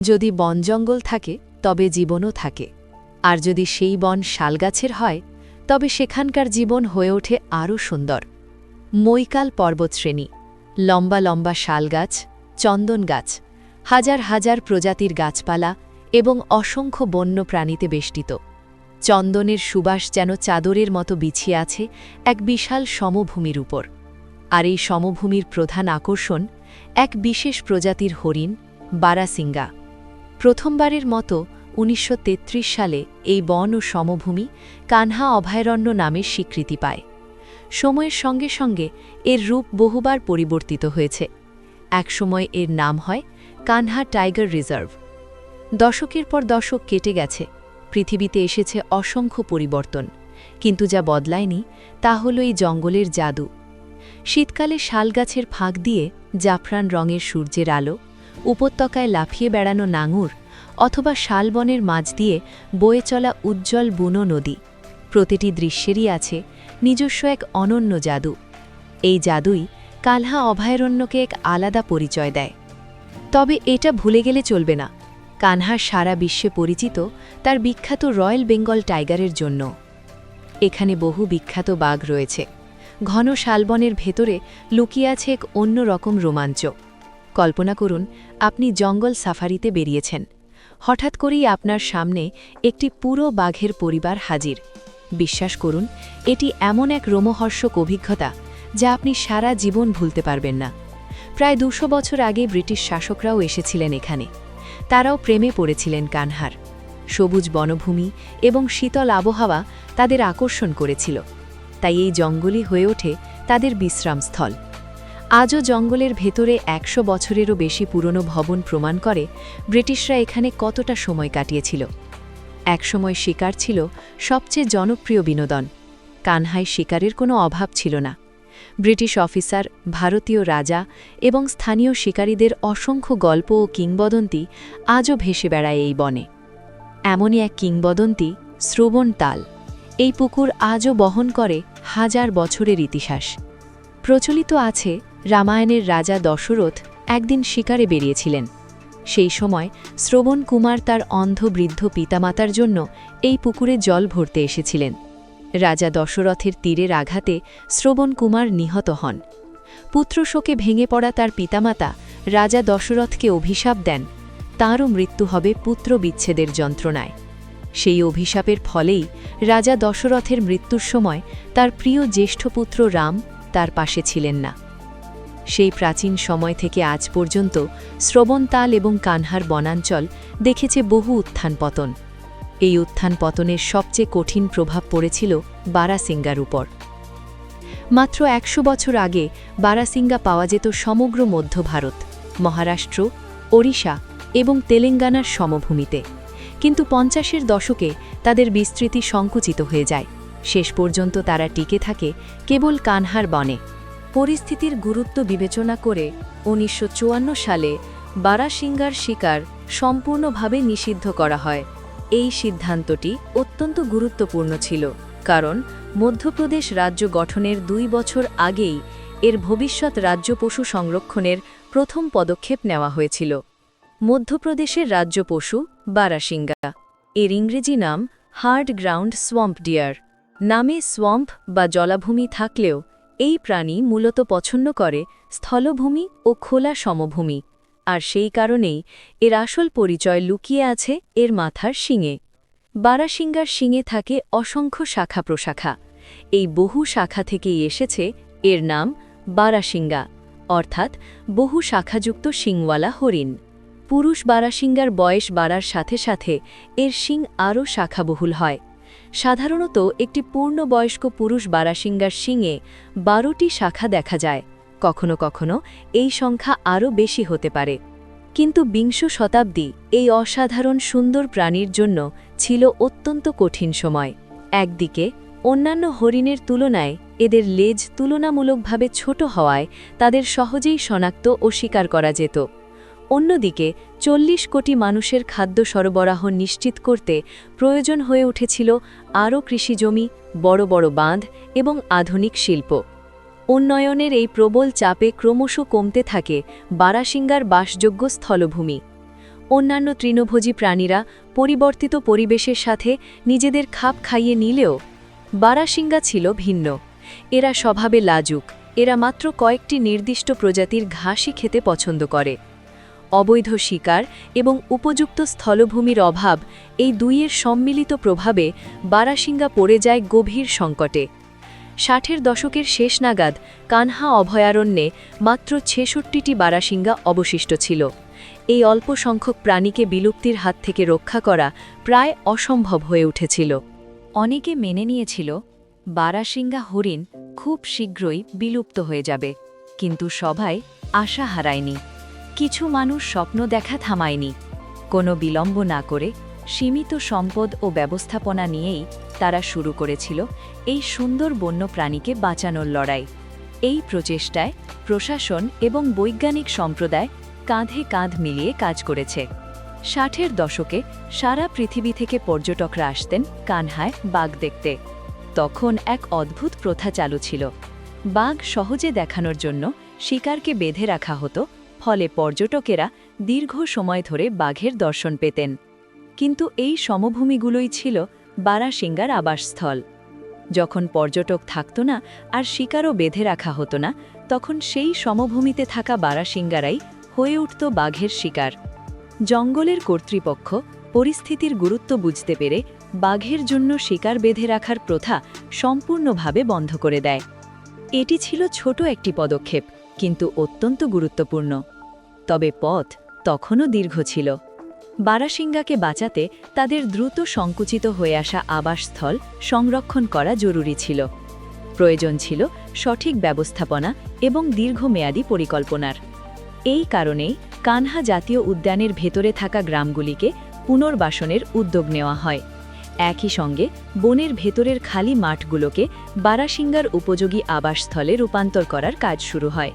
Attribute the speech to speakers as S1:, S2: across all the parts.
S1: যদি বন জঙ্গল থাকে তবে জীবনও থাকে, আর যদি সেই বন শালগাছের হয় তবে সেখানকার জীবন হয়ে ওঠে আরও সুন্দর। মৈকাল পর্বতশ্রেণী, লম্বা লম্বা শালগাছ, চন্দন গাছ, হাজার হাজার প্রজাতির গাছপালা এবং অসংখ্য বন্য প্রাণীতে বেষ্টিত। চন্দনের সুবাস যেন চাদরের মতো বিছিয়ে আছে এক বিশাল সমভূমির উপর। আর এই সমভূমির প্রধান আকর্ষণ এক বিশেষ প্রজাতির হরিণ, বারাসিঙ্গা। প্রথমবারের মতো ১৯৩৩ সালে এই বন ও সমভূমি কানহা অভয়ারণ্য নামের স্বীকৃতি পায়। সময়ের সঙ্গে সঙ্গে এর রূপ বহুবার পরিবর্তিত হয়েছে। একসময় এর নাম হয় কানহা টাইগার রিজার্ভ। দশকের পর দশক কেটে গেছে, পৃথিবীতে এসেছে অসংখ্য পরিবর্তন, কিন্তু যা বদলায়নি তা হল এই জঙ্গলের জাদু। শীতকালে শালগাছের ফাঁক দিয়ে জাফরান রঙের সূর্যের আলো, উপত্যকায় লাফিয়ে বেড়ানো নাঙুর, অথবা শালবনের মাঝ দিয়ে বয়ে চলা উজ্জ্বল বুনো নদী, প্রতিটি দৃশ্যেরই আছে নিজস্ব এক অনন্য জাদু। এই জাদুই কানহা অভয়ারণ্যকে এক আলাদা পরিচয় দেয়। তবে এটা ভুলে গেলে চলবে না, কানহা সারা বিশ্বে পরিচিত তার বিখ্যাত রয়্যাল বেঙ্গল টাইগারের জন্য। এখানে বহু বিখ্যাত বাঘ রয়েছে। ঘন শালবনের ভেতরে লুকিয়ে আছে এক অন্য রকম রোমাঞ্চ। কল্পনা করুন, আপনি জঙ্গল সাফারিতে বেরিয়েছেন, হঠাৎ করেই আপনার সামনে একটি পুরো বাঘের পরিবার হাজির। বিশ্বাস করুন, এটি এমন এক রোমহর্ষক অভিজ্ঞতা যা আপনি সারা জীবন ভুলতে পারবেন না। প্রায় ২০০ বছর আগে ব্রিটিশ শাসকরাও এসেছিলেন এখানে। তারাও প্রেমে পড়েছিলেন কানহার। সবুজ বনভূমি এবং শীতল আবহাওয়া তাদের আকর্ষণ করেছিল, তাই এই জঙ্গলই হয়ে ওঠে তাদের বিশ্রামস্থল। আজও জঙ্গলের ভেতরে ১০০ বছরেরও বেশি পুরনো ভবন প্রমাণ করে ব্রিটিশরা এখানে কতটা সময় কাটিয়েছিল। একসময় শিকার ছিল সবচেয়ে জনপ্রিয় বিনোদন। কানহায় শিকারের কোনো অভাব ছিল না। ব্রিটিশ অফিসার, ভারতীয় রাজা এবং স্থানীয় শিকারীদের অসংখ্য গল্প ও কিংবদন্তি আজও ভেসে বেড়ায় এই বনে। এমনই এক কিংবদন্তি শ্রবণ তাল। এই পুকুর আজও বহন করে হাজার বছরের ইতিহাস। প্রচলিত আছে, রামায়ণের রাজা দশরথ একদিন শিকারে বেরিয়েছিলেন। সেই সময় শ্রবণ কুমার তার অন্ধ বৃদ্ধ পিতামাতার জন্য এই পুকুরে জল ভরতে এসেছিলেন। রাজা দশরথের তীরের আঘাতে শ্রবণ কুমার নিহত হন। পুত্রশোকে ভেঙে পড়া তার পিতামাতা রাজা দশরথকে অভিশাপ দেন, তাঁরও মৃত্যু হবে পুত্র বিচ্ছেদের যন্ত্রণায়। সেই অভিশাপের ফলেই রাজা দশরথের মৃত্যুর সময় তার প্রিয় জ্যেষ্ঠ পুত্র রাম তার পাশে ছিলেন না। সেই প্রাচীন সময় থেকে আজ পর্যন্ত শ্রবণতাল এবং কানহার বনাঞ্চল দেখেছে বহু উত্থান পতন। এই উত্থান পতনের সবচেয়ে কঠিন প্রভাব পড়েছিল বারাসিঙ্গার উপর। মাত্র ১০০ বছর আগে বারাসিঙ্গা পাওয়া যেত সমগ্র মধ্য ভারত, মহারাষ্ট্র, ওড়িশা এবং তেলেঙ্গানার সমভূমিতে। কিন্তু ৫০-এর দশকে তাদের বিস্তৃতি সংকুচিত হয়ে যায়। শেষ পর্যন্ত তারা টিকে থাকে কেবল কানহার বনে। পরিস্থিতির গুরুত্ব বিবেচনা করে ১৯৫৪ সালে বারাসিঙ্গার শিকার সম্পূর্ণভাবে নিষিদ্ধ করা হয়। এই সিদ্ধান্তটি অত্যন্ত গুরুত্বপূর্ণ ছিল, কারণ মধ্যপ্রদেশ রাজ্য গঠনের ২ বছর আগেই এর ভবিষ্যৎ রাজ্য পশু সংরক্ষণের প্রথম পদক্ষেপ নেওয়া হয়েছিল। মধ্যপ্রদেশের রাজ্য পশু বারাসিঙ্গা। এর ইংরেজি নাম হার্ড গ্রাউন্ড সোয়াম্প ডিয়ার। নামে সোয়াম্প বা জলাভূমি থাকলেও এই প্রাণী মূলত পছন্দ করে স্থলভূমি ও খোলা সমভূমি, আর সেই কারণেই এর আসল পরিচয় লুকিয়ে আছে এর মাথার শিঙে। বারাসিঙ্গার শিঙে থাকে অসংখ্য শাখা প্রশাখা। এই বহু শাখা থেকেই এসেছে এর নাম বারাসিঙ্গা, অর্থাৎ বহু শাখাযুক্ত শিংওয়ালা হরিণ। পুরুষ বারাসিঙ্গার বয়স বাড়ার সাথে সাথে এর শিং আরও শাখাবহুল হয়। সাধারণত একটি পূর্ণবয়স্ক পুরুষ বারাসিঙ্গার শিঙে ১২টি শাখা দেখা যায়। কখনো কখনো এই সংখ্যা আরও বেশি হতে পারে। কিন্তু বিংশ শতাব্দী এই অসাধারণ সুন্দর প্রাণীর জন্য ছিল অত্যন্ত কঠিন সময়। একদিকে অন্যান্য হরিণের তুলনায় এদের লেজ তুলনামূলকভাবে ছোট হওয়ায় তাদের সহজেই শনাক্ত ও শিকার করা যেত। অন্যদিকে ৪০ কোটি মানুষের খাদ্য সরবরাহ নিশ্চিত করতে প্রয়োজন হয়ে উঠেছিল আরও কৃষিজমি, বড় বড় বাঁধ এবং আধুনিক শিল্প। উন্নয়নের এই প্রবল চাপে ক্রমশ কমতে থাকে বারাসিঙ্গার বাসযোগ্য স্থলভূমি। অন্যান্য তৃণভোজী প্রাণীরা পরিবর্তিত পরিবেশের সাথে নিজেদের খাপ খাইয়ে নিলেও বারাসিঙ্গা ছিল ভিন্ন। এরা স্বভাবে লাজুক, এরা মাত্র কয়েকটি নির্দিষ্ট প্রজাতির ঘাসই খেতে পছন্দ করে। অবৈধ শিকার এবং উপযুক্ত স্থলভূমির অভাব, এই দুইয়ের সম্মিলিত প্রভাবে বারাসিঙ্গা পড়ে যায় গভীর সংকটে। 60-এর দশকের শেষ নাগাদ কানহা অভয়ারণ্যে মাত্র 66টি বারাসিঙ্গা অবশিষ্ট ছিল। এই অল্প সংখ্যক প্রাণীকে বিলুপ্তির হাত থেকে রক্ষা করা প্রায় অসম্ভব হয়ে উঠেছিল। অনেকে মেনে নিয়েছিল বারাসিঙ্গা হরিণ খুব শীঘ্রই বিলুপ্ত হয়ে যাবে, কিন্তু সবাই আশা হারায়নি। কিছু মানুষ স্বপ্ন দেখা থামায়নি। কোনো বিলম্ব না করে সীমিত সম্পদ ও ব্যবস্থাপনা নিয়েই তারা শুরু করেছিল এই সুন্দর বন্য প্রাণীকে বাঁচানোর লড়াই। এই প্রচেষ্টায় প্রশাসন এবং বৈজ্ঞানিক সম্প্রদায় কাঁধে কাঁধ মিলিয়ে কাজ করেছে। 60-এর দশকে সারা পৃথিবী থেকে পর্যটকরা আসতেন কানহায় বাঘ দেখতে। তখন এক অদ্ভুত প্রথা চালু ছিল। বাঘ সহজে দেখানোর জন্য শিকারকে বেঁধে রাখা হতো, ফলে পর্যটকেরা দীর্ঘ সময় ধরে বাঘের দর্শন পেতেন। কিন্তু এই সমভূমিগুলোই ছিল বারাসিঙ্গার আবাসস্থল। যখন পর্যটক থাকত না আর শিকারও বেঁধে রাখা হতো না, তখন সেই সমভূমিতে থাকা বারাসিঙ্গারাই হয়ে উঠত বাঘের শিকার। জঙ্গলের কর্তৃপক্ষ পরিস্থিতির গুরুত্ব বুঝতে পেরে বাঘের জন্য শিকার বেঁধে রাখার প্রথা সম্পূর্ণভাবে বন্ধ করে দেয়। এটি ছিল ছোট একটি পদক্ষেপ, কিন্তু অত্যন্ত গুরুত্বপূর্ণ। তবে পথ তখনও দীর্ঘ ছিল। বারাসিঙ্গাকে বাঁচাতে তাদের দ্রুত সংকুচিত হয়ে আসা আবাসস্থল সংরক্ষণ করা জরুরি ছিল। প্রয়োজন ছিল সঠিক ব্যবস্থাপনা এবং দীর্ঘমেয়াদী পরিকল্পনার। এই কারণেই কানহা জাতীয় উদ্যানের ভেতরে থাকা গ্রামগুলিকে পুনর্বাসনের উদ্যোগ নেওয়া হয়। একই সঙ্গে বনের ভেতরের খালি মাঠগুলোকে বারাসিঙ্গার উপযোগী আবাসস্থলে রূপান্তর করার কাজ শুরু হয়।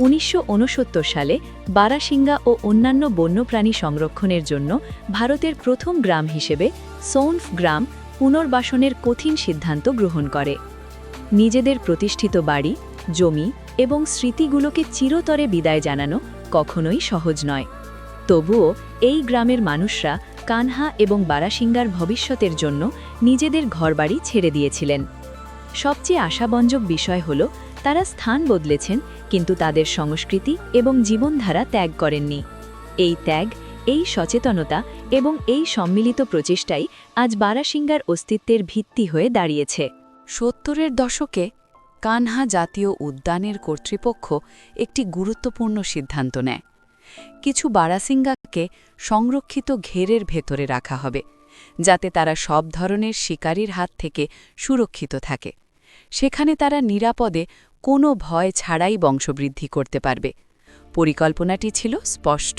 S1: 1969 সালে বারাসিঙ্গা ও অন্যান্য বন্যপ্রাণী সংরক্ষণের জন্য ভারতের প্রথম গ্রাম হিসেবে সৌনফ গ্রাম পুনর্বাসনের কঠিন সিদ্ধান্ত গ্রহণ করে। নিজেদের প্রতিষ্ঠিত বাড়ি, জমি এবং স্মৃতিগুলোকে চিরতরে বিদায় জানানো কখনোই সহজ নয়। তবুও এই গ্রামের মানুষরা কানহা এবং বারাসিঙ্গার ভবিষ্যতের জন্য নিজেদের ঘরবাড়ি ছেড়ে দিয়েছিলেন। সবচেয়ে আশাবঞ্জক বিষয় হল তারা স্থান বদলেছেন, কিন্তু তাদের সংস্কৃতি এবং জীবনধারা ত্যাগ করেননি। এই ত্যাগ, এই সচেতনতা এবং এই সম্মিলিত প্রচেষ্টাই আজ বারাসিঙ্গার অস্তিত্বের ভিত্তি হয়ে দাঁড়িয়েছে।
S2: 70-এর দশকে কানহা জাতীয় উদ্যানের কর্তৃপক্ষ একটি গুরুত্বপূর্ণ সিদ্ধান্ত নেয়। কিছু বারাসিঙ্গাকে সংরক্ষিত ঘেরের ভেতরে রাখা হবে, যাতে তারা সব ধরনের শিকারীর হাত থেকে সুরক্ষিত থাকে। সেখানে তারা নিরাপদে কোনো ভয় ছাড়াই বংশবৃদ্ধি করতে পারবে। পরিকল্পনাটি ছিল স্পষ্ট।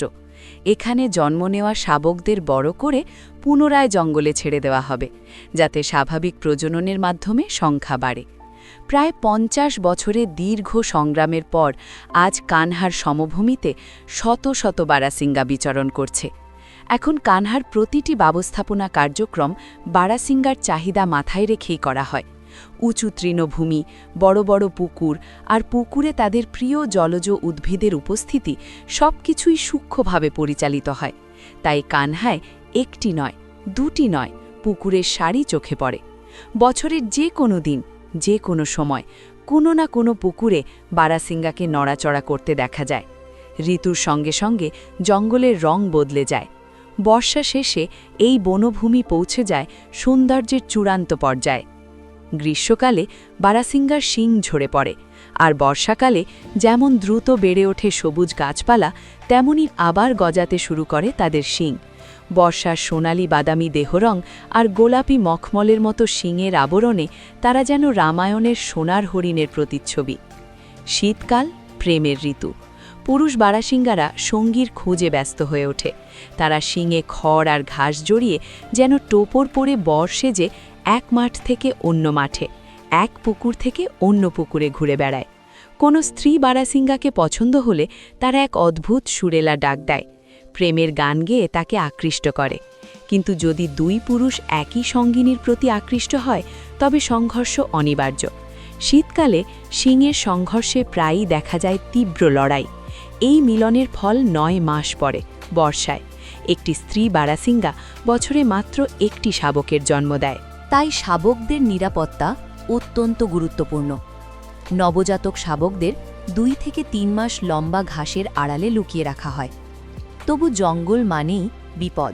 S2: এখানে জন্ম নেওয়া শাবকদের বড় করে পুনরায় জঙ্গলে ছেড়ে দেওয়া হবে, যাতে স্বাভাবিক প্রজননের মাধ্যমে সংখ্যা বাড়ে। প্রায় 50 বছরের দীর্ঘ সংগ্রামের পর আজ কানহার সমভূমিতে শত শত বারাসিঙ্গা বিচরণ করছে। এখন কানহার প্রতিটি ব্যবস্থাপনা কার্যক্রম বারাসিঙ্গার চাহিদা মাথায় রেখেই করা হয়। উঁচু তৃণভূমি, বড় বড় পুকুর আর পুকুরে তাদের প্রিয় জলজ উদ্ভিদের উপস্থিতি সবকিছুই সূক্ষ্মভাবে পরিচালিত হয়। তাই কানহায় একটি নয়, দুটি নয়, পুকুরের সারি চোখে পড়ে। বছরের যে কোনো দিন, যে কোনো সময় কোনো না কোনো পুকুরে বারাসিঙ্গাকে নড়াচড়া করতে দেখা যায়। ঋতুর সঙ্গে সঙ্গে জঙ্গলের রং বদলে যায়। বর্ষা শেষে এই বনভূমি পৌঁছে যায় সৌন্দর্যের চূড়ান্ত পর্যায়ে। গ্রীষ্মকালে বারাসিঙ্গার শিং ঝরে পড়ে, আর বর্ষাকালে যেমন দ্রুত বেড়ে ওঠে সবুজ গাছপালা, তেমনি আবার গজাতে শুরু করে তাদের শিং। বর্ষার সোনালি বাদামি দেহরং আর গোলাপি মখমলের মতো শিংয়ের আবরণে তারা যেন রামায়ণের সোনার হরিণের প্রতিচ্ছবি। শীতকাল প্রেমের ঋতু। পুরুষ বারাসিঙ্গারা সঙ্গীর খোঁজে ব্যস্ত হয়ে ওঠে। তারা শিংয়ে খড় আর ঘাস জড়িয়ে যেন টোপর পরে বর সেজে এক মাঠ থেকে অন্য মাঠে, এক পুকুর থেকে অন্য পুকুরে ঘুরে বেড়ায়। কোনো স্ত্রী বারাসিঙ্গাকে পছন্দ হলে তারা এক অদ্ভুত সুরেলা ডাক দেয়, প্রেমের গান গেয়ে তাকে আকৃষ্ট করে। কিন্তু যদি দুই পুরুষ একই সঙ্গিনীর প্রতি আকৃষ্ট হয়, তবে সংঘর্ষ অনিবার্য। শীতকালে শিংয়ের সংঘর্ষে প্রায়ই দেখা যায় তীব্র লড়াই। এই মিলনের ফল 9 মাস পরে, বর্ষায়। একটি স্ত্রী বারাসিঙ্গা বছরে মাত্র একটি শাবকের জন্ম দেয়।
S1: তাই শাবকদের নিরাপত্তা অত্যন্ত গুরুত্বপূর্ণ। নবজাতক শাবকদের 2 থেকে 3 মাস লম্বা ঘাসের আড়ালে লুকিয়ে রাখা হয়। তবু জঙ্গল মানেই বিপদ।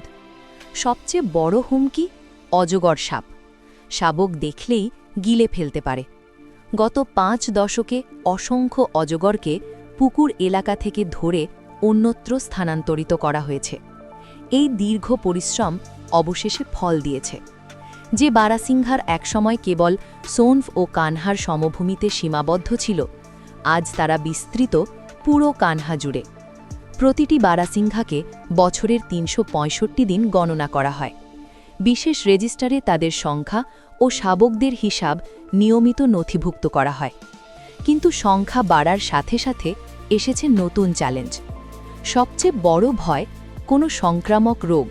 S1: সবচেয়ে বড় হুমকি অজগর সাপ। শাবক দেখলেই গিলে ফেলতে পারে। গত 5 দশকে অসংখ্য অজগরকে পুকুর এলাকা থেকে ধরে অন্যত্র স্থানান্তরিত করা হয়েছে। এই দীর্ঘ পরিশ্রম অবশেষে ফল দিয়েছে। যে বারাসিংহার একসময় কেবল সোনফ ও কানহার সমভূমিতে সীমাবদ্ধ ছিল, আজ তারা বিস্তৃত পুরো কানহা জুড়ে। প্রতিটি বারাসিংহাকে বছরের 365 দিন গণনা করা হয়। বিশেষ রেজিস্টারে তাদের সংখ্যা ও শাবকদের হিসাব নিয়মিত নথিভুক্ত করা হয়। কিন্তু সংখ্যা বাড়ার সাথে সাথে এসেছে নতুন চ্যালেঞ্জ। সবচেয়ে বড় ভয় কোনো সংক্রামক রোগ।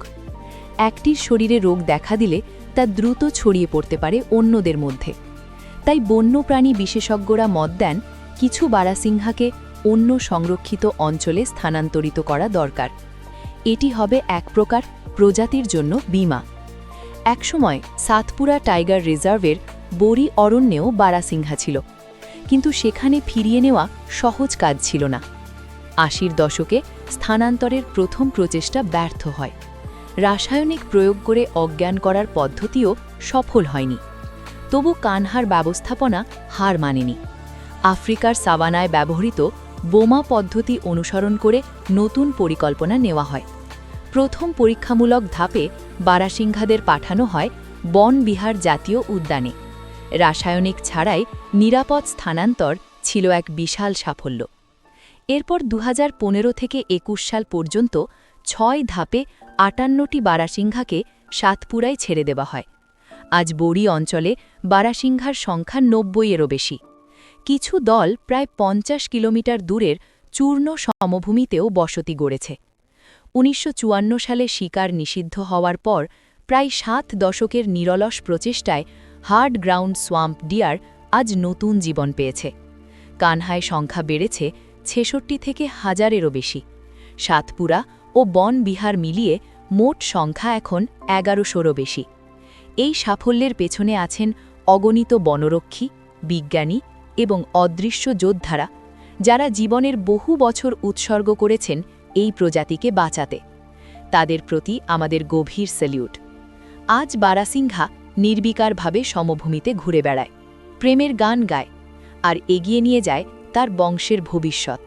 S1: একটির শরীরে রোগ দেখা দিলে তা দ্রুত ছড়িয়ে পড়তে পারে অন্যদের মধ্যে। তাই বন্যপ্রাণী বিশেষজ্ঞরা মত দেন কিছু বারাসিংহাকে অন্য সংরক্ষিত অঞ্চলে স্থানান্তরিত করা দরকার। এটি হবে এক প্রকার প্রজাতির জন্য বীমা। একসময় সাতপুরা টাইগার রিজার্ভের বড়ি অরণ্যেও বারাসিংহা ছিল, কিন্তু সেখানে ফিরিয়ে নেওয়া সহজ কাজ ছিল না। 80-র দশকে স্থানান্তরের প্রথম প্রচেষ্টা ব্যর্থ হয়। রাসায়নিক প্রয়োগ করে অজ্ঞান করার পদ্ধতিও সফল হয়নি। তবু কানহার ব্যবস্থাপনা হার মানেনি। আফ্রিকার সাভানায় ব্যবহৃত বোমা পদ্ধতি অনুসরণ করে নতুন পরিকল্পনা নেওয়া হয়। প্রথম পরীক্ষামূলক ধাপে বারাসিংহাদের পাঠানো হয় বন বিহার জাতীয় উদ্যানে। রাসায়নিক ছাড়াই নিরাপদ স্থানান্তর ছিল এক বিশাল সাফল্য। এরপর 2015 থেকে 21 সাল পর্যন্ত 6 ধাপে 58টি বারাসিংহাকে সাতপুরায় ছেড়ে দেওয়া হয়। আজ বড়ি অঞ্চলে বারাসিংহার সংখ্যা 90-এরও বেশি। কিছু দল প্রায় 50 কিলোমিটার দূরের চূর্ণ সমভূমিতেও বসতি গড়েছে। 1954 সালে শিকার নিষিদ্ধ হওয়ার পর প্রায় 7 দশকের নিরলস প্রচেষ্টায় হার্ড গ্রাউন্ড সোয়াম্প ডিয়ার আজ নতুন জীবন পেয়েছে। কানহায় সংখ্যা বেড়েছে 66 থেকে 1000-এরও বেশি। সাতপুরা ও বন বিহার মিলিয়ে মোট সংখ্যা এখন 1100-রও বেশি। এই সাফল্যের পেছনে আছেন অগণিত বনরক্ষী, বিজ্ঞানী এবং অদৃশ্য যোদ্ধারা, যারা জীবনের বহু বছর উৎসর্গ করেছেন এই প্রজাতিকে বাঁচাতে। তাদের প্রতি আমাদের গভীর স্যালিউট। আজ বারাসিংহা নির্বিকারভাবে সমভূমিতে ঘুরে বেড়ায়, প্রেমের গান গায়, আর এগিয়ে নিয়ে যায় তার বংশের ভবিষ্যৎ।